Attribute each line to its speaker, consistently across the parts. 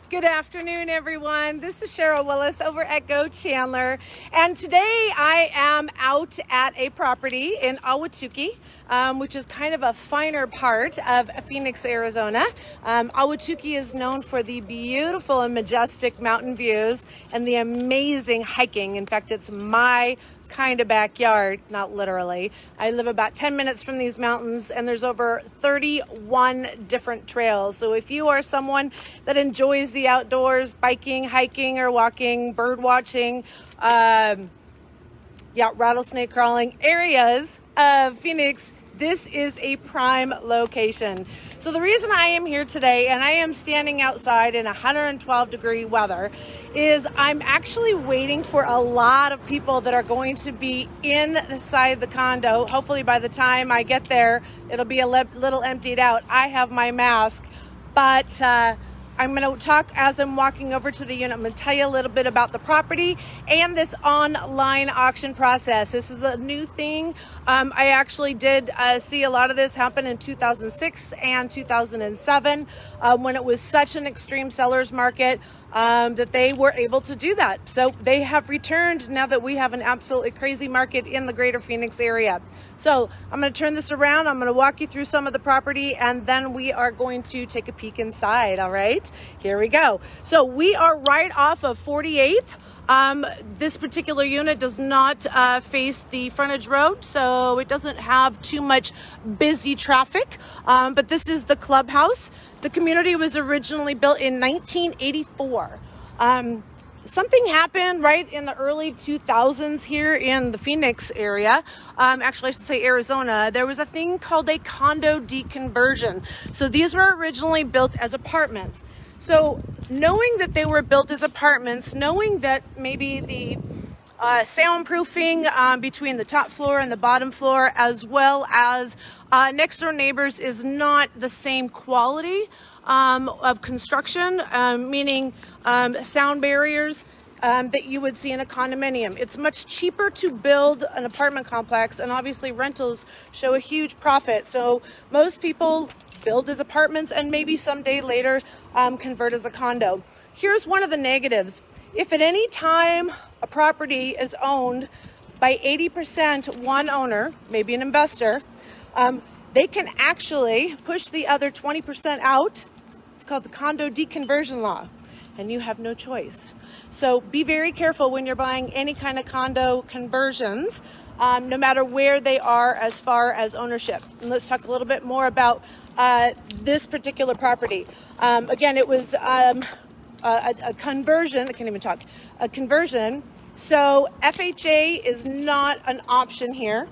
Speaker 1: Good afternoon, everyone. This is Sheryl Willis over at Go Chandler, and today I am out at a property in Ahwatukee, which is kind of a finer part of Phoenix, Arizona. Ahwatukee is known for the beautiful and majestic mountain views and the amazing hiking. In fact, it's my kind of backyard, not literally. I live about 10 minutes from these mountains, and there's over 31 different trails. So if you are someone that enjoys the outdoors, biking, hiking, or walking, bird watching, rattlesnake crawling areas of Phoenix, this is a prime location. So the reason I am here today, and I am standing outside in 112-degree weather, is I'm actually waiting for a lot of people that are going to be inside the condo. Hopefully by the time I get there, it'll be a little emptied out. I have my mask, but I'm going to talk as I'm walking over to the unit. I'm going to tell you a little bit about the property and this online auction process. This is a new thing. I actually did see a lot of this happen in 2006 and 2007 when it was such an extreme seller's market that they were able to do that. So they have returned now that we have an absolutely crazy market in the greater Phoenix area. So I'm going to turn this around. I'm going to walk you through some of the property, and then we are going to take a peek inside. All right, here we go. So we are right off of 48th. This particular unit does not face the frontage road, so it doesn't have too much busy traffic, but this is the clubhouse. The community was originally built in 1984. Something happened right in the early 2000s here in the Phoenix area. Actually, I should say Arizona. There was a thing called a condo deconversion. So these were originally built as apartments. So knowing that they were built as apartments, knowing that maybe the soundproofing between the top floor and the bottom floor, as well as next door neighbors, is not the same quality of construction, meaning sound barriers that you would see in a condominium. It's much cheaper to build an apartment complex, and obviously rentals show a huge profit. So most people build as apartments and maybe someday later convert as a condo. Here's one of the negatives. If at any time a property is owned by 80% one owner, maybe an investor, they can actually push the other 20% out. It's called the condo deconversion law, and you have no choice. So be very careful when you're buying any kind of condo conversions, no matter where they are as far as ownership. And let's talk a little bit more about this particular property. Again, it was a conversion. I can't even talk. A conversion. So FHA is not an option here.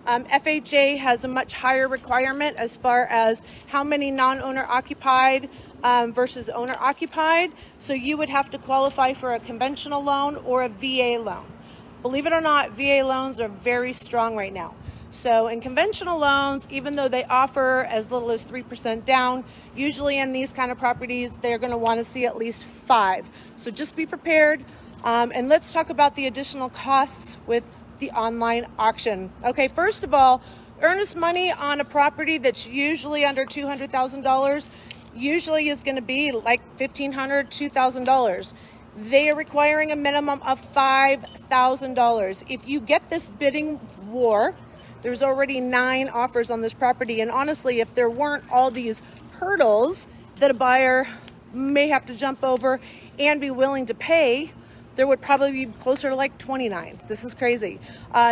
Speaker 1: FHA has a much higher requirement as far as how many non-owner occupied versus owner occupied. So you would have to qualify for a conventional loan or a VA loan. Believe it or not, VA loans are very strong right now. So in conventional loans, even though they offer as little as 3% down, usually in these kind of properties, they're going to want to see at least 5%. So just be prepared. And let's talk about the additional costs with the online auction. Okay, first of all, earnest money on a property that's usually under $200,000 usually is going to be like $1,500, $2,000. They are requiring a minimum of $5,000. If you get this bidding war, there's already 9 offers on this property. And honestly, if there weren't all these hurdles that a buyer may have to jump over and be willing to pay, there would probably be closer to like 29. This is crazy.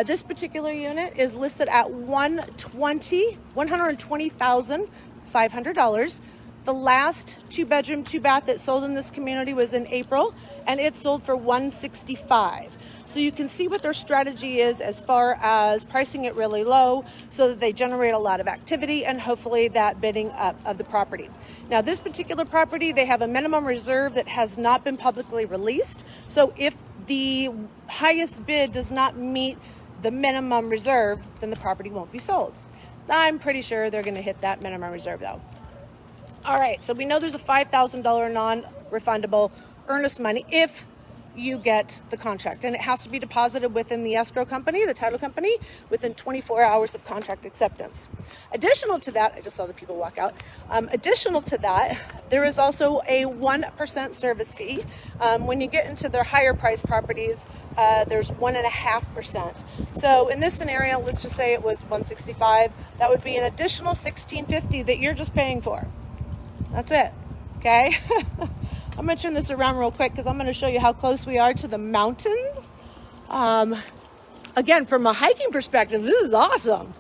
Speaker 1: This particular unit is listed at $120,500. The last 2-bedroom, 2-bath that sold in this community was in April, and it sold for $165,000. So you can see what their strategy is as far as pricing it really low so that they generate a lot of activity and hopefully that bidding up of the property. Now, this particular property, they have a minimum reserve that has not been publicly released. So if the highest bid does not meet the minimum reserve, then the property won't be sold. I'm pretty sure they're going to hit that minimum reserve though. All right, so we know there's a $5,000 non-refundable earnest money if you get the contract. And it has to be deposited within the escrow company, the title company, within 24 hours of contract acceptance. Additional to that, I just saw the people walk out. Additional to that, there is also a 1% service fee. When you get into their higher price properties, there's 1.5%. So in this scenario, let's just say it was $165. That would be an additional $1,650 that you're just paying for. That's it. Okay. I'm going to turn this around real quick because I'm going to show you how close we are to the mountains. Again, from a hiking perspective, this is awesome.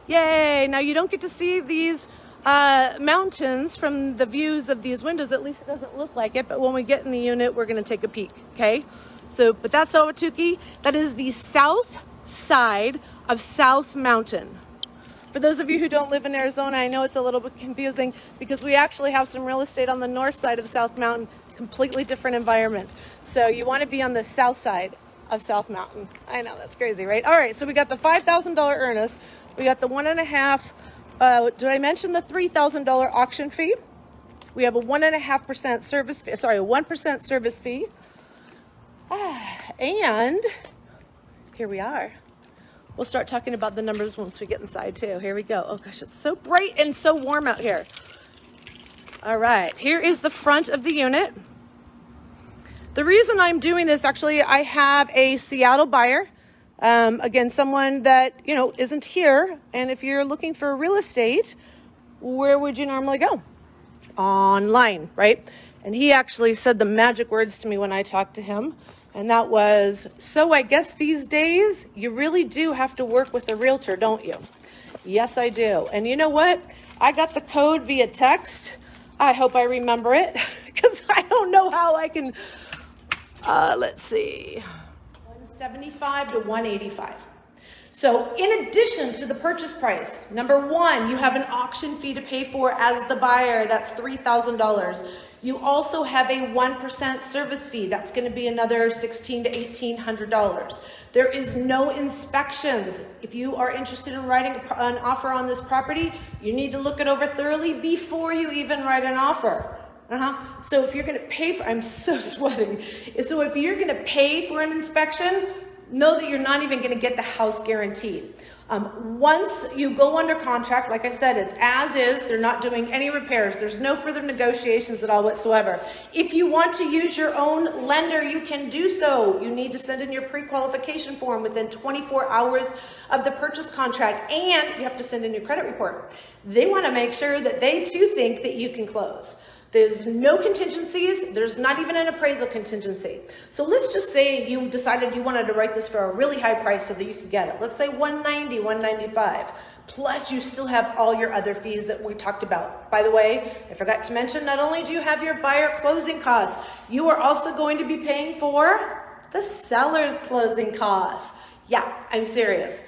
Speaker 1: Yay! Now you don't get to see these mountains from the views of these windows. At least it doesn't look like it. But when we get in the unit, we're going to take a peek. Okay. So, but that's Owatuki. That is the south side of South Mountain. For those of you who don't live in Arizona, I know it's a little bit confusing because we actually have some real estate on the north side of South Mountain, completely different environment. So you want to be on the south side of South Mountain. I know, that's crazy, right? All right, so we got the $5,000 earnest. We got the 1.5, did I mention the $3,000 auction fee? We have a 1.5% service fee, sorry, a 1% service fee. And here we are. We'll start talking about the numbers once we get inside too. Here we go. Oh gosh, it's so bright and so warm out here. All right, here is the front of the unit. The reason I'm doing this, actually, I have a Seattle buyer. Again, someone that, you know, isn't here. And if you're looking for real estate, where would you normally go? Online, right? And he actually said the magic words to me when I talked to him. And that was, so I guess these days you really do have to work with a realtor, don't you? Yes, I do. And you know what? I got the code via text. I hope I remember it because I don't know how I can, let's see, 175 to 185. So in addition to the purchase price, number one, you have an auction fee to pay for as the buyer. That's $3,000. You also have a 1% service fee. That's going to be another $1,600 to $1,800. There is no inspections. If you are interested in writing an offer on this property, you need to look it over thoroughly before you even write an offer. So if you're going to pay for, I'm so sweating. So if you're going to pay for an inspection, know that you're not even going to get the house guaranteed. Once you go under contract, like I said, it's as is. They're not doing any repairs. There's no further negotiations at all whatsoever. If you want to use your own lender, you can do so. You need to send in your pre-qualification form within 24 hours of the purchase contract, and you have to send in your credit report. They want to make sure that they too think that you can close. There's no contingencies. There's not even an appraisal contingency. So let's just say you decided you wanted to write this for a really high price so that you could get it. Let's say 190, 195. Plus you still have all your other fees that we talked about. By the way, I forgot to mention, not only do you have your buyer closing costs, you are also going to be paying for the seller's closing costs. Yeah, I'm serious.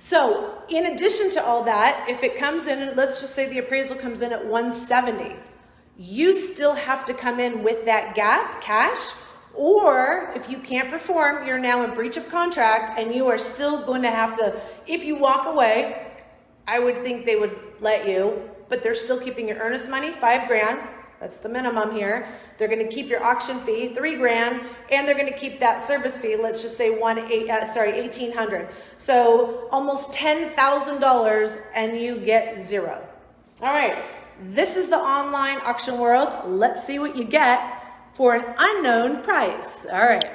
Speaker 1: So in addition to all that, if it comes in, and let's just say the appraisal comes in at 170, you still have to come in with that gap cash, or if you can't perform, you're now in breach of contract and you are still going to have to, if you walk away, I would think they would let you, but they're still keeping your earnest money, $5,000. That's the minimum here. They're going to keep your auction fee, $3,000, and they're going to keep that service fee. Let's just say $1,800. So almost $10,000, and you get zero. All right. This is the online auction world. Let's see what you get for an unknown price. All right.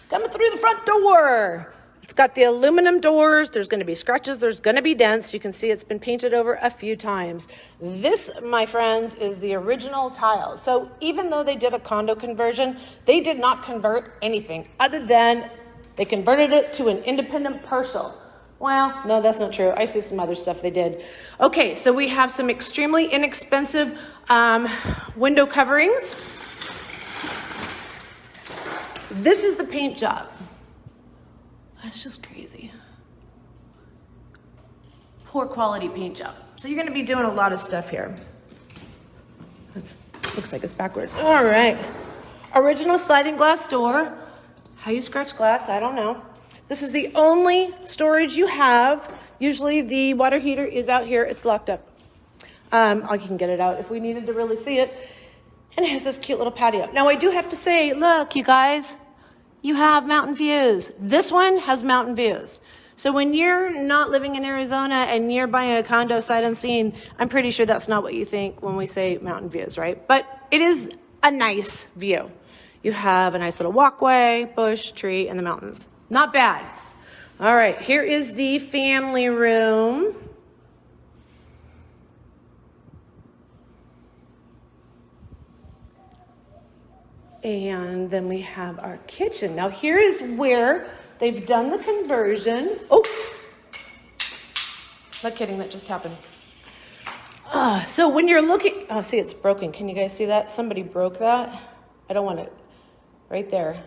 Speaker 1: Coming through the front door. It's got the aluminum doors. There's going to be scratches. There's going to be dents. You can see it's been painted over a few times. This, my friends, is the original tile. So even though they did a condo conversion, they did not convert anything other than they converted it to an independent parcel. Well, no, that's not true. I see some other stuff they did. Okay, so we have some extremely inexpensive window coverings. This is the paint job. That's just crazy. Poor quality paint job. So you're going to be doing a lot of stuff here. It looks like it's backwards. All right. Original sliding glass door. How you scratch glass, I don't know. This is the only storage you have. Usually the water heater is out here. It's locked up. I can get it out if we needed to really see it. And it has this cute little patio. Now I do have to say, look, you guys, you have mountain views. This one has mountain views. So when you're not living in Arizona and you're buying a condo sight unseen, I'm pretty sure that's not what you think when we say mountain views, right? But it is a nice view. You have a nice little walkway, bush, tree, and the mountains. Not bad. All right, here is the family room. And then we have our kitchen. Now here is where they've done the conversion. Oh, not kidding, that just happened. So when you're looking, oh, see, it's broken. Can you guys see that? Somebody broke that. I don't want it right there.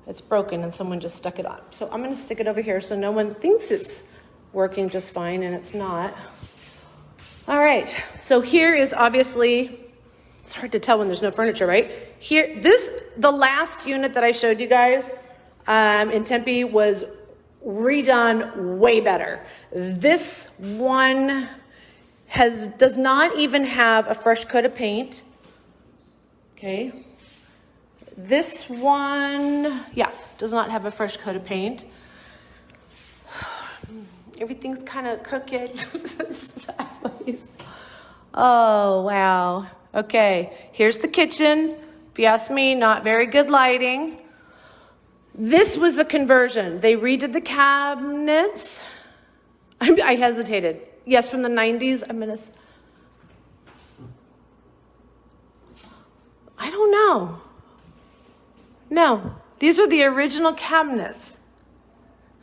Speaker 1: It's broken and someone just stuck it on. So I'm gonna stick it over here so no one thinks it's working just fine and it's not. All right, so here is obviously, it's hard to tell when there's no furniture, right? Here, the last unit that I showed you guys in Tempe was redone way better. This one does not even have a fresh coat of paint. Okay. This one, yeah, does not have a fresh coat of paint. Everything's kind of crooked. Oh, wow. Okay, here's the kitchen. If you ask me, not very good lighting. This was the conversion. They redid the cabinets. I hesitated. Yes, from the 90s. I don't know. No, these are the original cabinets.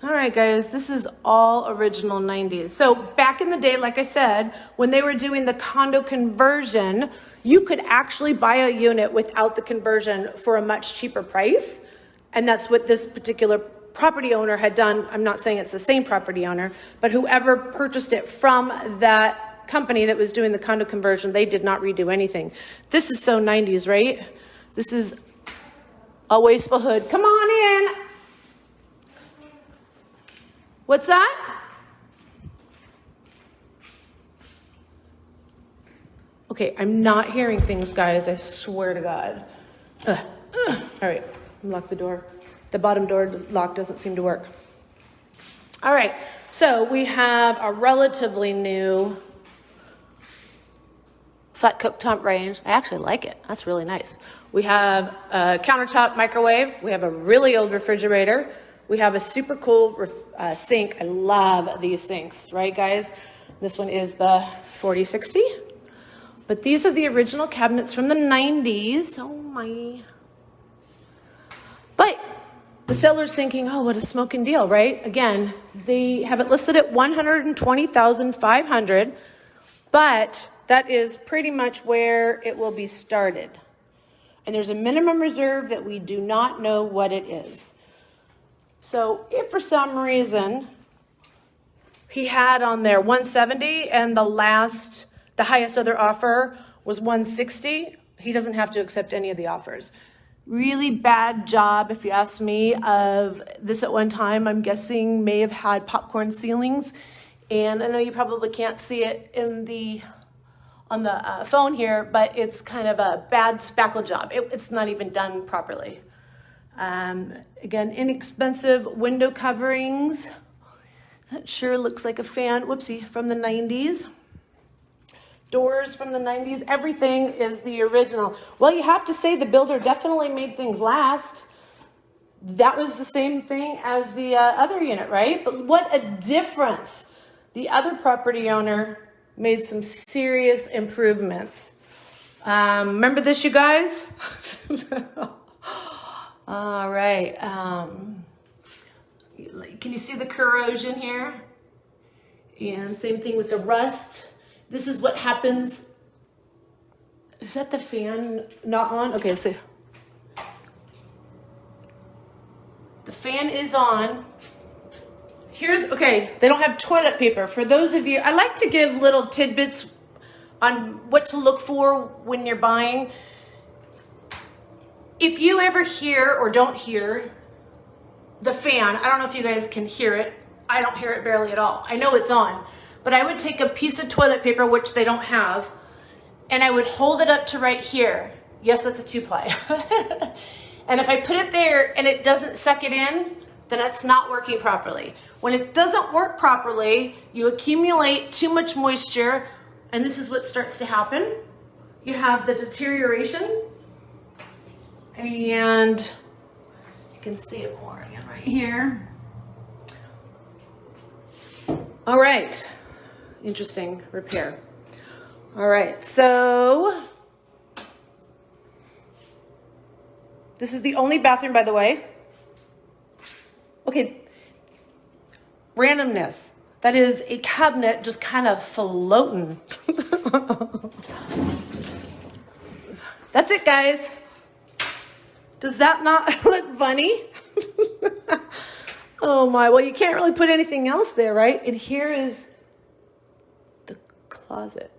Speaker 1: All right, guys, this is all original 90s. So back in the day, like I said, when they were doing the condo conversion, you could actually buy a unit without the conversion for a much cheaper price. And that's what this particular property owner had done. I'm not saying it's the same property owner, but whoever purchased it from that company that was doing the condo conversion, they did not redo anything. This is so 90s, right? This is a wasteful hood. Come on in. What's that? Okay, I'm not hearing things, guys. I swear to God. All right, lock the door. The bottom door lock doesn't seem to work. All right, so we have a relatively new flat cooktop range. I actually like it. That's really nice. We have a countertop microwave. We have a really old refrigerator. We have a super cool sink. I love these sinks, right, guys? This one is the 4060. But these are the original cabinets from the 90s. Oh, my. But the seller's thinking, oh, what a smoking deal, right? Again, they have it listed at $120,500, but that is pretty much where it will be started. And there's a minimum reserve that we do not know what it is. So if for some reason he had on there 170 and the highest other offer was 160, he doesn't have to accept any of the offers. Really bad job, if you ask me, of this at one time. I'm guessing may have had popcorn ceilings. And I know you probably can't see it on the phone here, but it's kind of a bad spackle job. It's not even done properly. Again, inexpensive window coverings. That sure looks like a fan, whoopsie, from the 90s. Doors from the 90s, everything is the original. Well, you have to say the builder definitely made things last. That was the same thing as the other unit, right? But what a difference. The other property owner made some serious improvements. Remember this, you guys? All right. Can you see the corrosion here? And same thing with the rust. This is what happens. Is that the fan not on? Okay, let's see. The fan is on. Okay, they don't have toilet paper. For those of you, I like to give little tidbits on what to look for when you're buying. If you ever hear or don't hear the fan, I don't know if you guys can hear it. I don't hear it barely at all. I know it's on. But I would take a piece of toilet paper, which they don't have, and I would hold it up to right here. Yes, that's a 2-ply. And if I put it there and it doesn't suck it in, then it's not working properly. When it doesn't work properly, you accumulate too much moisture, and this is what starts to happen. You have the deterioration, and you can see it more again right here. All right, interesting repair. All right, so this is the only bathroom, by the way. Okay, randomness. That is a cabinet just kind of floating. That's it, guys. Does that not look funny? Oh my, well, you can't really put anything else there, right? And here is the closet.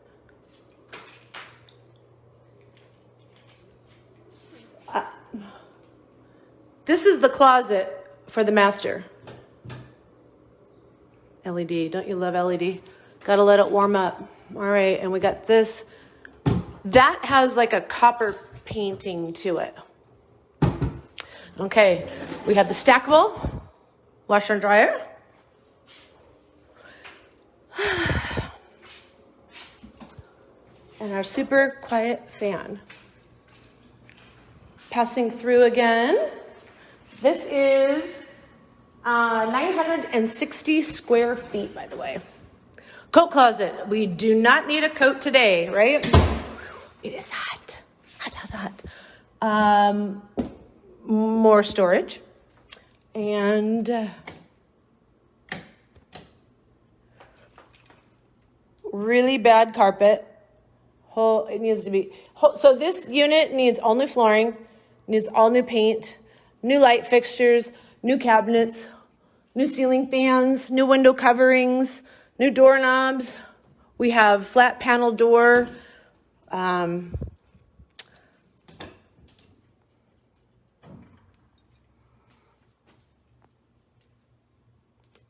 Speaker 1: This is the closet for the master. LED, don't you love LED? Gotta let it warm up. All right, and we got this. That has like a copper painting to it. Okay, we have the stackable washer and dryer. And our super quiet fan. Passing through again. This is 960 square feet, by the way. Coat closet. We do not need a coat today, right? It is hot. Hot, hot, hot. More storage. And really bad carpet. It needs to be. So this unit needs all new flooring, needs all new paint, new light fixtures, new cabinets, new ceiling fans, new window coverings, new doorknobs. We have flat panel door.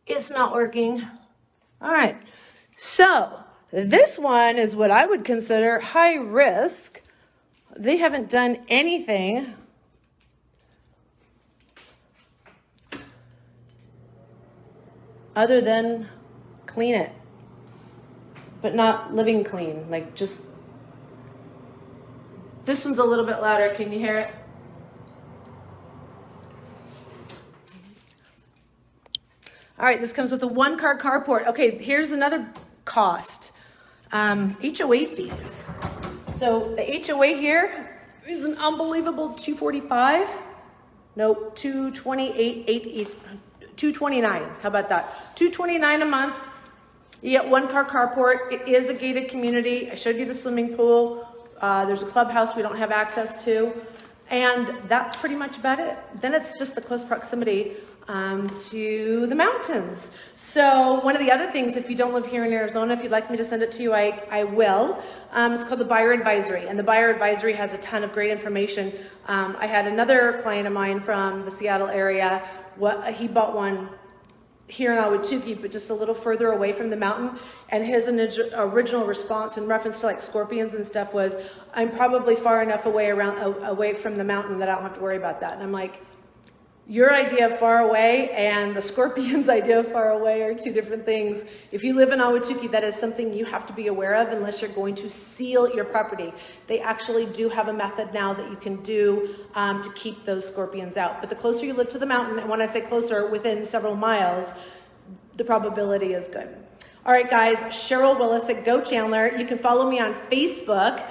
Speaker 1: It's not working. All right. So this one is what I would consider high risk. They haven't done anything other than clean it, but not living clean. Like just, this one's a little bit louder. Can you hear it? All right, this comes with a 1-car carport. Okay, here's another cost. HOA fees. So the HOA here is an unbelievable $245. Nope, $229. How about that? $229 a month. You get 1-car carport. It is a gated community. I showed you the swimming pool. There's a clubhouse we don't have access to. And that's pretty much about it. Then it's just the close proximity to the mountains. So one of the other things, if you don't live here in Arizona, if you'd like me to send it to you, I will. It's called the Buyer Advisory, and the Buyer Advisory has a ton of great information. I had another client of mine from the Seattle area. He bought one here in Ahwatukee, but just a little further away from the mountain. And his original response in reference to like scorpions and stuff was, I'm probably far enough away from the mountain that I don't have to worry about that. And I'm like, your idea of far away and the scorpion's idea of far away are two different things. If you live in Ahwatukee, that is something you have to be aware of unless you're going to seal your property. They actually do have a method now that you can do to keep those scorpions out. But the closer you live to the mountain, and when I say closer, within several miles, the probability is good. All right, guys, Sheryl Willis at Go Chandler. You can follow me on Facebook.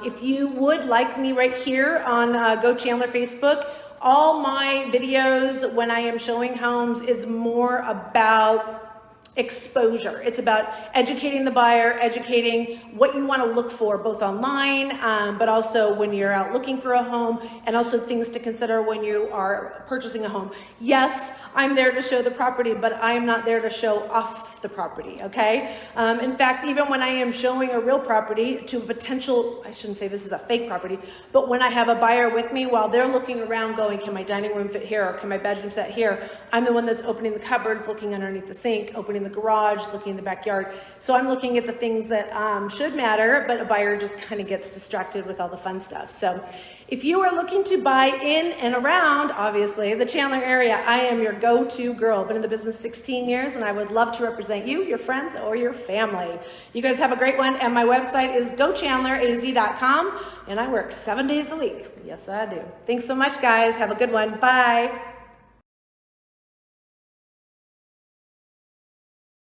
Speaker 1: If you would like me right here on Go Chandler Facebook, all my videos when I am showing homes is more about exposure. It's about educating the buyer, educating what you want to look for both online, but also when you're out looking for a home, and also things to consider when you are purchasing a home. Yes, I'm there to show the property, but I am not there to show off the property, okay? In fact, even when I am showing a real property to a potential, I shouldn't say this is a fake property, but when I have a buyer with me while they're looking around going, can my dining room fit here, or can my bedroom sit here? I'm the one that's opening the cupboard, looking underneath the sink, opening in the garage, looking in the backyard. So I'm looking at the things that should matter, but a buyer just kind of gets distracted with all the fun stuff. So if you are looking to buy in and around, obviously, the Chandler area, I am your go-to girl. Been in the business 16 years, and I would love to represent you, your friends, or your family. You guys have a great one, and my website is gochandleraz.com, and I work 7 days a week. Yes, I do. Thanks so much, guys. Have a good one. Bye.